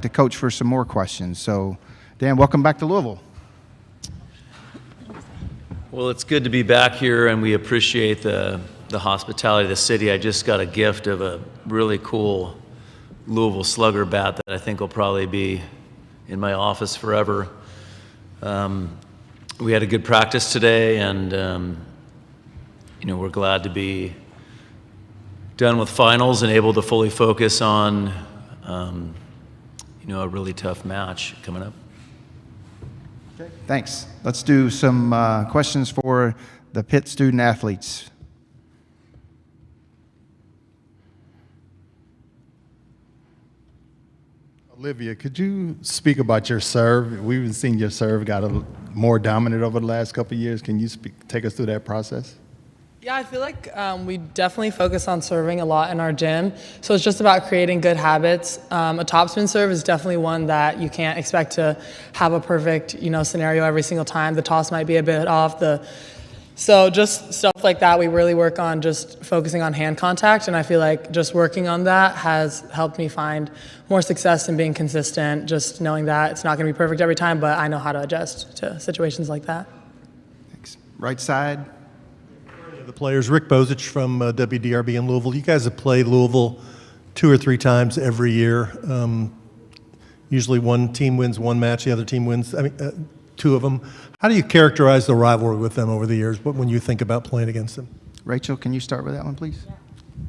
to Coach for some more questions. So, Dan, welcome back to Louisville. Well, it's good to be back here, and we appreciate the hospitality of the city. I just got a gift of a really cool Louisville Slugger bat that I think will probably be in my office forever. We had a good practice today, and we're glad to be done with finals and able to fully focus on a really tough match coming up. Okay. Thanks. Let's do some questions for the Pitt student athletes. Olivia, could you speak about your serve? We've been seeing your serve got more dominant over the last couple of years. Can you take us through that process? Yeah, I feel like we definitely focus on serving a lot in our gym. So it's just about creating good habits. A topspin serve is definitely one that you can't expect to have a perfect, scenario every single time. The toss might be a bit off. So just stuff like that, we really work on just focusing on hand contact. And I feel like just working on that has helped me find more success in being consistent, just knowing that it's not going to be perfect every time, but I know how to adjust to situations like that. Thanks. Right side. The players, Rick Bozich from WDRB in Louisville. You guys have played Louisville 2 or 3 times every year. Usually one team wins one match, the other team wins 2 of them. How do you characterize the rivalry with them over the years when you think about playing against them? Rachel, can you start with that one, please?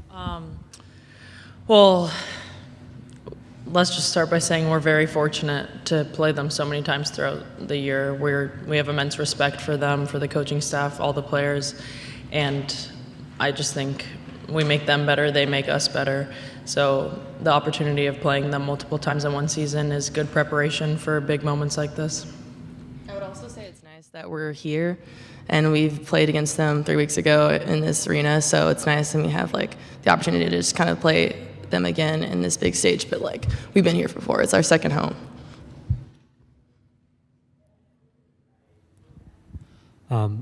Yeah. Well, let's just start by saying we're very fortunate to play them so many times throughout the year. We have immense respect for them, for the coaching staff, all the players. And I just think we make them better, they make us better. So the opportunity of playing them multiple times in one season is good preparation for big moments like this. I would also say it's nice that we're here and we've played against them 3 weeks ago in this arena. So it's nice and we have the opportunity to just kind of play them again in this big stage. But we've been here before. It's our second home.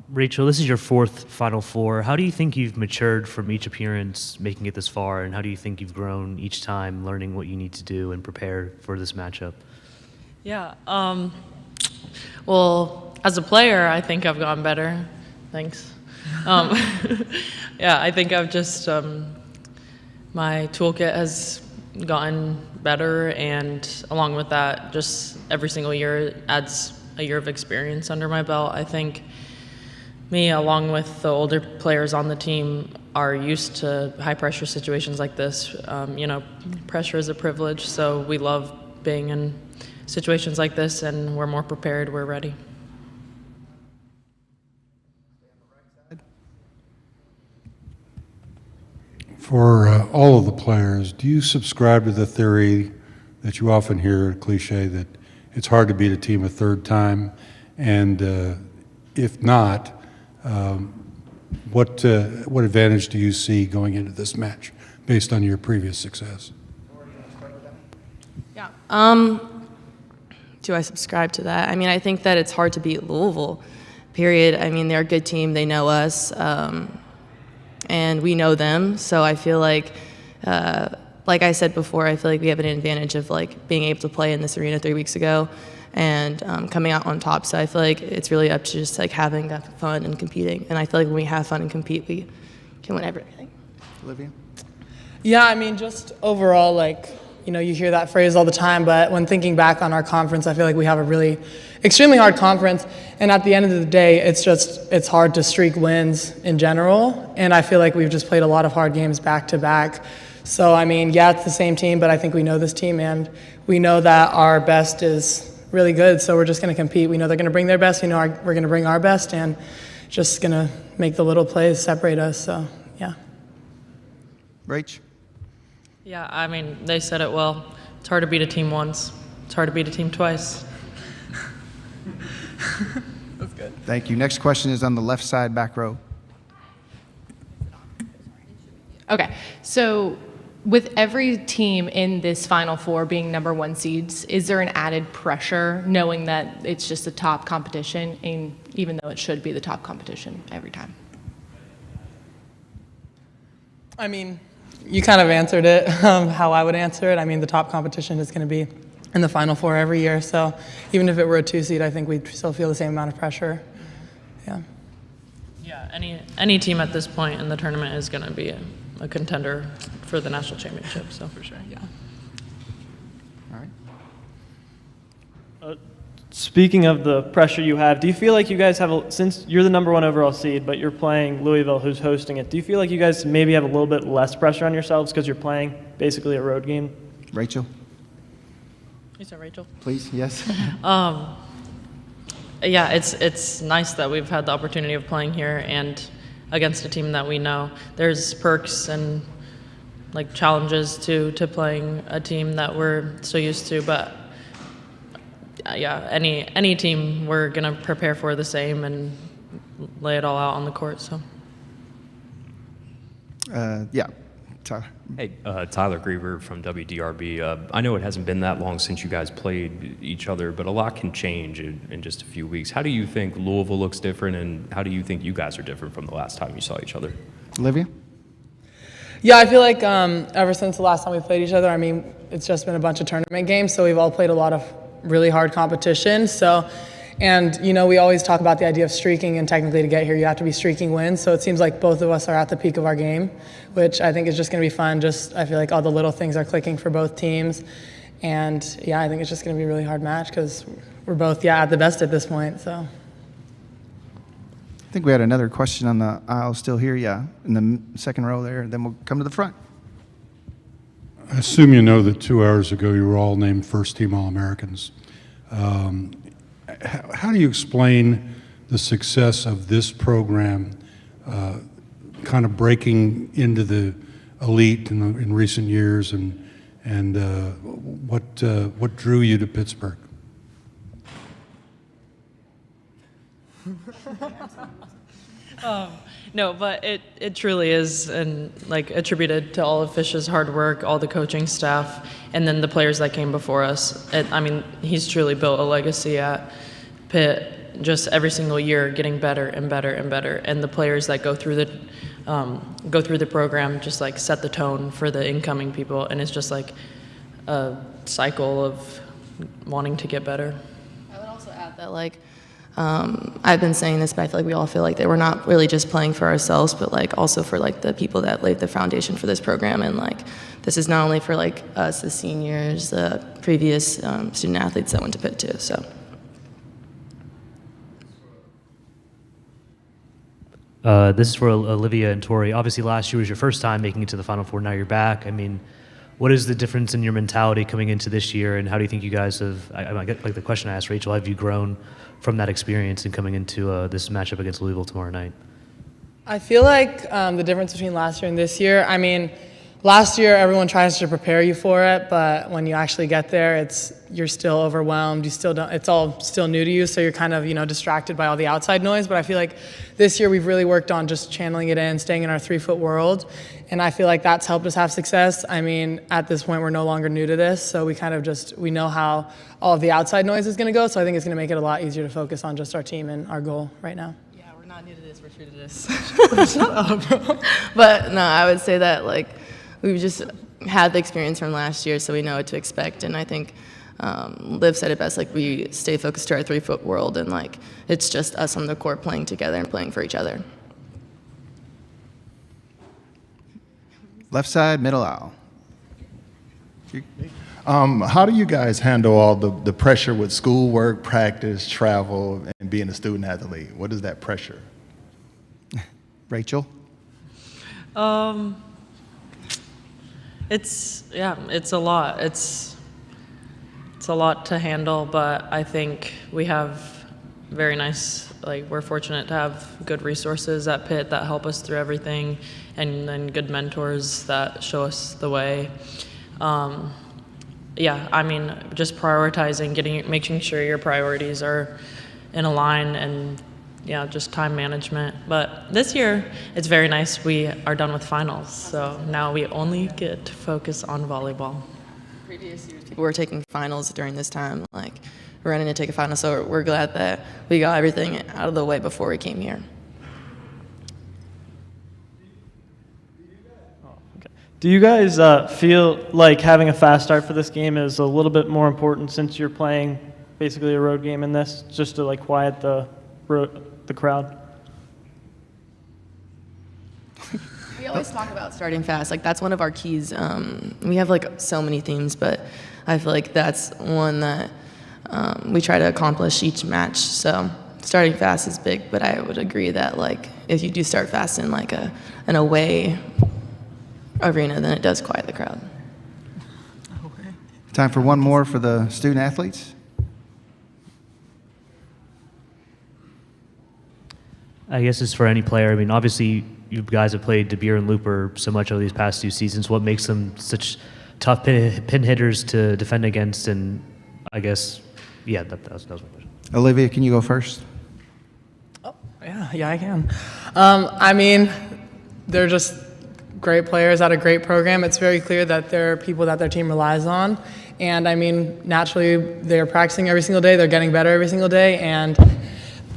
Rachel, this is your 4th Final Four. How do you think you've matured from each appearance, making it this far, and how do you think you've grown each time, learning what you need to do and prepare for this matchup? Yeah. Well, as a player, I think I've gotten better. Thanks. Yeah, I think I've just my toolkit has gotten better, and along with that, just every single year adds a year of experience under my belt. I think me, along with the older players on the team, are used to high-pressure situations like this. Pressure is a privilege, so we love being in situations like this, and we're more prepared, we're ready. For all of the players, do you subscribe to the theory that you often hear, a cliche, that it's hard to beat a team a 3rd time? And if not, what advantage do you see going into this match based on your previous success? Yeah. Do I subscribe to that? I think that it's hard to beat Louisville, period. They're a good team. They know us, and we know them. So I feel like I said before, I feel like we have an advantage of being able to play in this arena 3 weeks ago and coming out on top. So I feel like it's really up to just having that fun and competing. And I feel like when we have fun and compete, we can win everything. Olivia? Yeah, just overall, you hear that phrase all the time, but when thinking back on our conference, I feel like we have a really extremely hard conference. And at the end of the day, it's hard to streak wins in general. And I feel like we've just played a lot of hard games back to back. So, yeah, it's the same team, but I think we know this team, and we know that our best is really good, so we're just going to compete. We know they're going to bring their best. We know we're going to bring our best, and just going to make the little plays separate us. So, yeah. Rach? Yeah, they said it well. It's hard to beat a team once. It's hard to beat a team twice. That's good. Thank you. Next question is on the left side, back row. Okay, so with every team in this Final Four being #1 seeds, is there an added pressure knowing that it's just a top competition, and even though it should be the top competition every time? You kind of answered it how I would answer it. The top competition is going to be in the Final Four every year. So even if it were a 2 seed, I think we'd still feel the same amount of pressure. Yeah. Yeah, any team at this point in the tournament is going to be a contender for the national championship. So for sure, yeah. All right. Speaking of the pressure you have, do you feel like you guys have, since you're the #1 overall seed, but you're playing Louisville, who's hosting it, do you feel like you guys maybe have a little bit less pressure on yourselves because you're playing basically a road game? Rachel, You said Rachel. please. Yes. Yeah, it's nice that we've had the opportunity of playing here and against a team that we know. There's perks and like challenges to playing a team that we're so used to, but yeah, any team we're gonna prepare for the same and lay it all out on the court. So. Yeah, Tyler. Hey, Tyler Griever from WDRB. I know it hasn't been that long since you guys played each other, but a lot can change in just a few weeks. How do you think Louisville looks different, and how do you think you guys are different from the last time you saw each other? Olivia? Yeah, I feel like ever since the last time we played each other, I mean, it's just been a bunch of tournament games, so we've all played a lot of really hard competition. So, and you know, we always talk about the idea of streaking, and technically to get here, you have to be streaking wins. So it seems like both of us are at the peak of our game, which I think is just going to be fun. I feel like all the little things are clicking for both teams. And yeah, I think it's just going to be a really hard match because we're both, at the best at this point, so. I think we had another question on the aisle still here, in the second row there. Then we'll come to the front. I assume you know that 2 hours ago you were all named first-team All-Americans. How do you explain the success of this program kind of breaking into the elite in recent years, and what drew you to Pittsburgh? No, but it truly is, and like attributed to all of Fish's hard work, all the coaching staff, and then the players that came before us. I mean, he's truly built a legacy at Pitt, just every single year getting better and better and better. And the players that go through the program just like set the tone for the incoming people, and it's just like a cycle of wanting to get better. I would also add that, like, I've been saying this, but I feel like we all feel like that we're not really just playing for ourselves, but like also for like the people that laid the foundation for this program. And like, this is not only for like us, the seniors, the previous student athletes that went to Pitt too, so. This is for Olivia and Tori. Obviously, last year was your first time making it to the Final Four. Now you're back. I mean, what is the difference in your mentality coming into this year, and how do you think you guys have? I get like the question I asked Rachel: have you grown from that experience and coming into this matchup against Louisville tomorrow night? I feel like the difference between last year and this year, I mean, last year everyone tries to prepare you for it, but when you actually get there, you're still overwhelmed. You still don't. It's all still new to you, so you're kind of distracted by all the outside noise. But I feel like this year we've really worked on just channeling it in, staying in our 3-foot world, and I feel like that's helped us have success. I mean, at this point we're no longer new to this, so we know how all of the outside noise is going to go. So I think it's going to make it a lot easier to focus on just our team and our goal right now. Yeah, we're not new to this. We're true to this. Shut up. But no, I would say that like we've just had the experience from last year, so we know what to expect. And I think Liv said it best, like we stay focused to our 3-foot world, and like it's just us on the court playing together and playing for each other. Left side, middle aisle. How do you guys handle all the pressure with schoolwork, practice, travel, and being a student athlete? What is that pressure? Rachel? It's a lot. It's a lot to handle, but I think we have very nice, like we're fortunate to have good resources at Pitt that help us through everything, and then good mentors that show us the way. Yeah, I mean, just prioritizing, making sure your priorities are in a line, and just time management. But this year, it's very nice. We are done with finals, so now we only get to focus on volleyball. Previous years, people were taking finals during this time, like we're running to take a final, so we're glad that we got everything out of the way before we came here. Do you guys feel like having a fast start for this game is a little bit more important since you're playing basically a road game in this, just to like quiet the crowd? We always talk about starting fast. Like that's one of our keys. We have like so many themes, but I feel like that's one that we try to accomplish each match. So starting fast is big, but I would agree that like if you do start fast in like an away arena, then it does quiet the crowd. Time for one more for the student athletes. I guess it's for any player. I mean, obviously, you guys have played DeBeer and Looper so much over these past 2 seasons. What makes them such tough pin hitters to defend against? And I guess, yeah, that was my question. Olivia, can you go first? Yeah, I can. I mean, they're just great players at a great program. It's very clear that they're people that their team relies on. And I mean, naturally, they're practicing every single day. They're getting better every single day. And,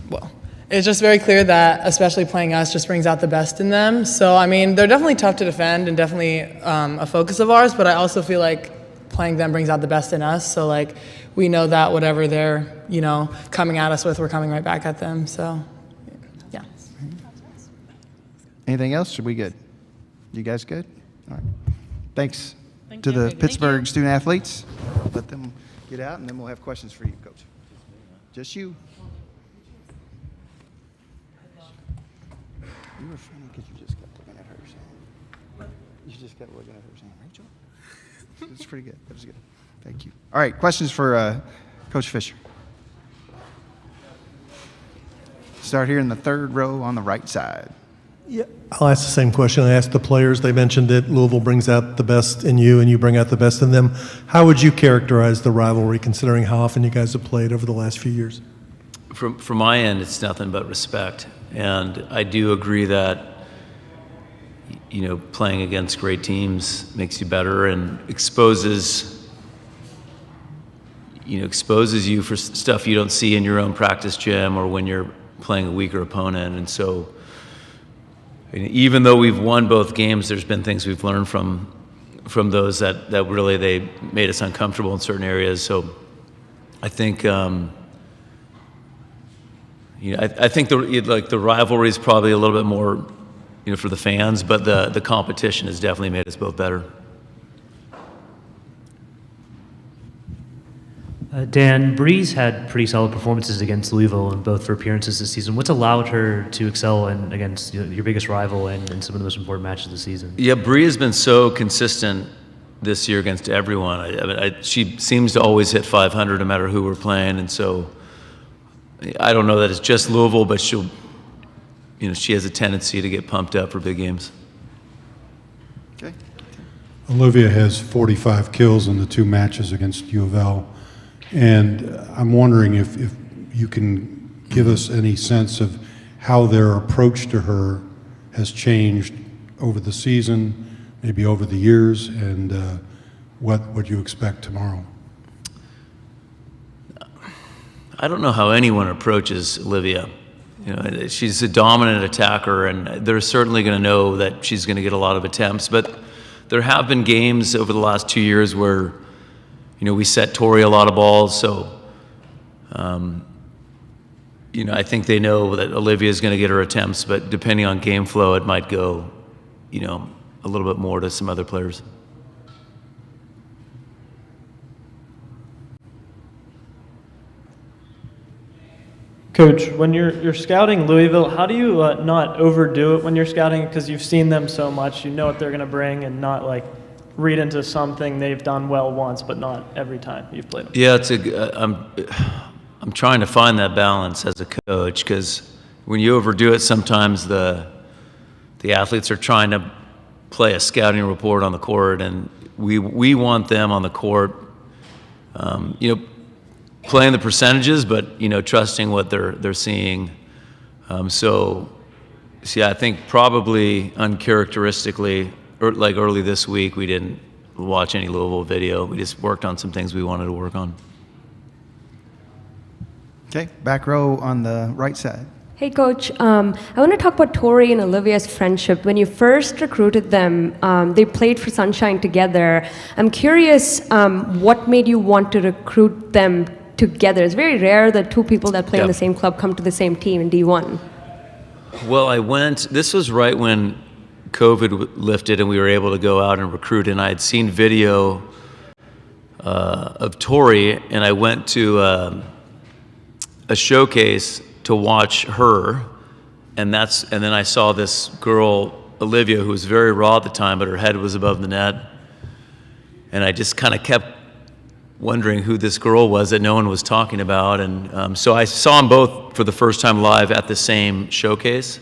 well, it's just very clear that, especially playing us, just brings out the best in them. So, I mean, they're definitely tough to defend and definitely a focus of ours, but I also feel like playing them brings out the best in us. So, like, we know that whatever they're, coming at us with, we're coming right back at them. So, yeah. Anything else? Are we good? You guys good? All right. Thanks to the Pittsburgh student athletes. Let them get out, and then we'll have questions for you, Coach. Just you. You were funny because you just kept looking at her saying, you just kept looking at her saying, Rachel? That's pretty good. That was good. Thank you. All right, questions for Coach Fisher. Start here in the third row on the right side. Yeah, I'll ask the same question I asked the players. They mentioned that Louisville brings out the best in you and you bring out the best in them. How would you characterize the rivalry, considering how often you guys have played over the last few years? From my end, it's nothing but respect. And I do agree that, playing against great teams makes you better and exposes you for stuff you don't see in your own practice gym or when you're playing a weaker opponent. And so, even though we've won both games, there's been things we've learned from those that really they made us uncomfortable in certain areas. So I think I think the rivalry is probably a little bit more for the fans, but the competition has definitely made us both better. Dan, Breeze had pretty solid performances against Louisville in both her appearances this season. What's allowed her to excel against your biggest rival and in some of the most important matches of the season? Yeah, Bree has been so consistent this year against everyone. She seems to always hit 500 no matter who we're playing, and so I don't know that it's just Louisville, but she has a tendency to get pumped up for big games. Okay. Olivia has 45 kills in the 2 matches against U of L. And I'm wondering if you can give us any sense of how their approach to her has changed over the season, maybe over the years, and what you expect tomorrow. I don't know how anyone approaches Olivia. She's a dominant attacker, and they're certainly going to know that she's going to get a lot of attempts. But there have been games over the last 2 years where we set Tori a lot of balls, so, I think they know that Olivia's going to get her attempts, but depending on game flow, it might go, a little bit more to some other players. Coach, when you're scouting Louisville, how do you not overdo it when you're scouting? Because you've seen them so much, you know what they're going to bring, and not like read into something they've done well once, but not every time you've played them. Yeah, I'm trying to find that balance as a coach, because when you overdo it, sometimes the athletes are trying to play a scouting report on the court, and we want them on the court, playing the percentages, but trusting what they're seeing. So I think probably uncharacteristically, like early this week, we didn't watch any Louisville video. We just worked on some things we wanted to work on. Okay, back row on the right side. Hey, Coach. I want to talk about Tori and Olivia's friendship. When you first recruited them, they played for Sunshine together. I'm curious, what made you want to recruit them together? It's very rare that two people that play in the same club come to the same team in D1. Well, this was right when COVID lifted and we were able to go out and recruit, and I had seen video of Tori, and I went to a showcase to watch her, and then I saw this girl, Olivia, who was very raw at the time, but her head was above the net, and I just kind of kept wondering who this girl was that no one was talking about, and so I saw them both for the first time live at the same showcase,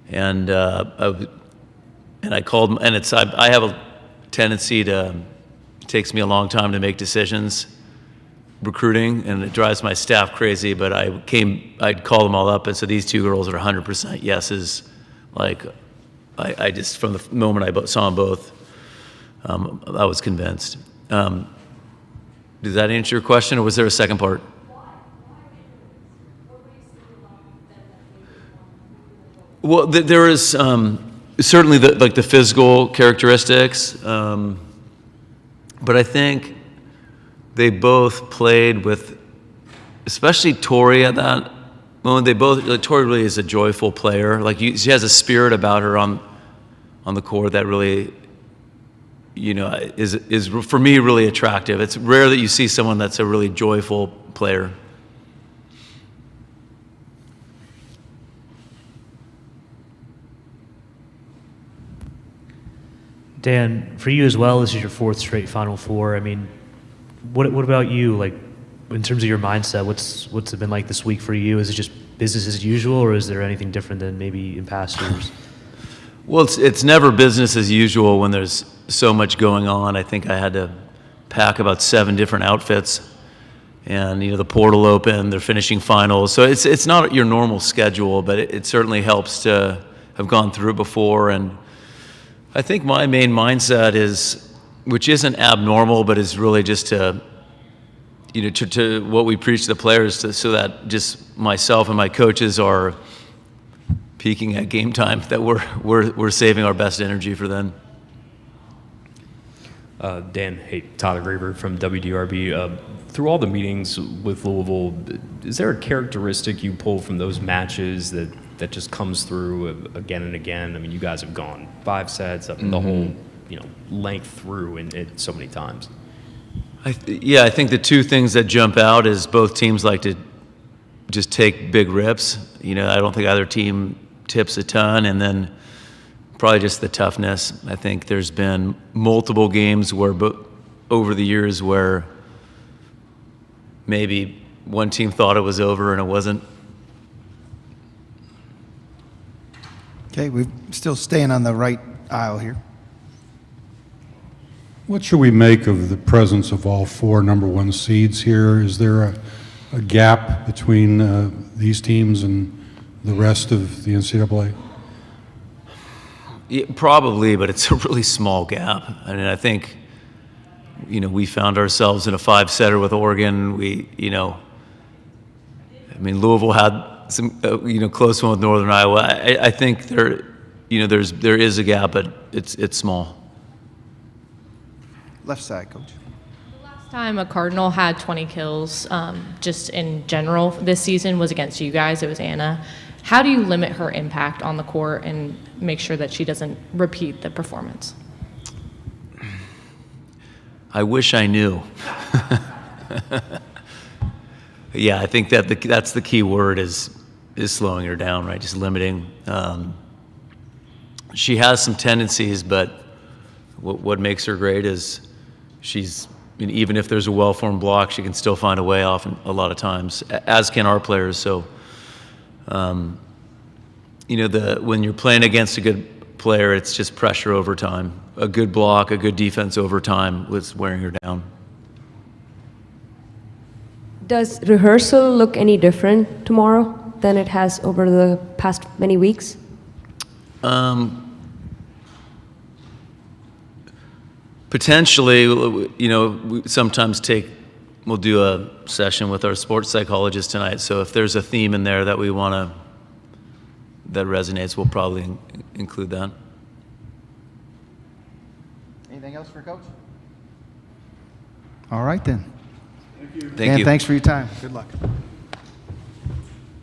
and I called, and I have a tendency to, it takes me a long time to make decisions recruiting, and it drives my staff crazy, but I'd call them all up and said, these two girls are 100% yeses. Like, I just, from the moment I saw them both, I was convinced. Does that answer your question, or was there a second part? Well, there is certainly the physical characteristics, but I think they both played with, especially Tori at that moment. Tori really is a joyful player. She has a spirit about her on the court that really, is for me really attractive. It's rare that you see someone that's a really joyful player. Dan, for you as well, this is your fourth straight Final Four. I mean, what about you? Like, in terms of your mindset, what's it been like this week for you? Is it just business as usual, or is there anything different than maybe in past years? Well, it's never business as usual when there's so much going on. I think I had to pack about 7 different outfits, and the portal open, they're finishing finals, so it's not your normal schedule, but it certainly helps to have gone through it before. And I think my main mindset is, which isn't abnormal, but is really just to what we preach to the players, so that just myself and my coaches are peaking at game time, that we're saving our best energy for then. Dan, hey, Tyler Graber from WDRB. Through all the meetings with Louisville, is there a characteristic you pull from those matches that just comes through again and again? I mean, you guys have gone 5 sets up the whole length through and so many times. I think the two things that jump out is both teams like to just take big rips. I don't think either team tips a ton, and then probably just the toughness. I think there's been multiple games over the years where maybe one team thought it was over and it wasn't. Okay, we're still staying on the right aisle here. What should we make of the presence of all 4 number 1 seeds here? Is there a gap between these teams and the rest of the NCAA? Yeah, probably, but it's a really small gap. I mean, I think, we found ourselves in a 5-setter with Oregon. Louisville had some, close one with Northern Iowa. I think there is a gap, but it's small. Left side, Coach. Last time a Cardinal had 20 kills, just in general this season, was against you guys. It was Anna. How do you limit her impact on the court and make sure that she doesn't repeat the performance? I wish I knew. Yeah, I think that's the key word is slowing her down, right? Just limiting. She has some tendencies, but what makes her great is even if there's a well-formed block, she can still find a way off a lot of times, as can our players. So, when you're playing against a good player, it's just pressure over time. A good block, a good defense over time was wearing her down. Does rehearsal look any different tomorrow than it has over the past many weeks? Potentially, we sometimes we'll do a session with our sports psychologist tonight. So if there's a theme in there that we want to that resonates, we'll probably include that. Anything else for Coach? All right, then. Thank Dan, you. thanks for your time. Good luck.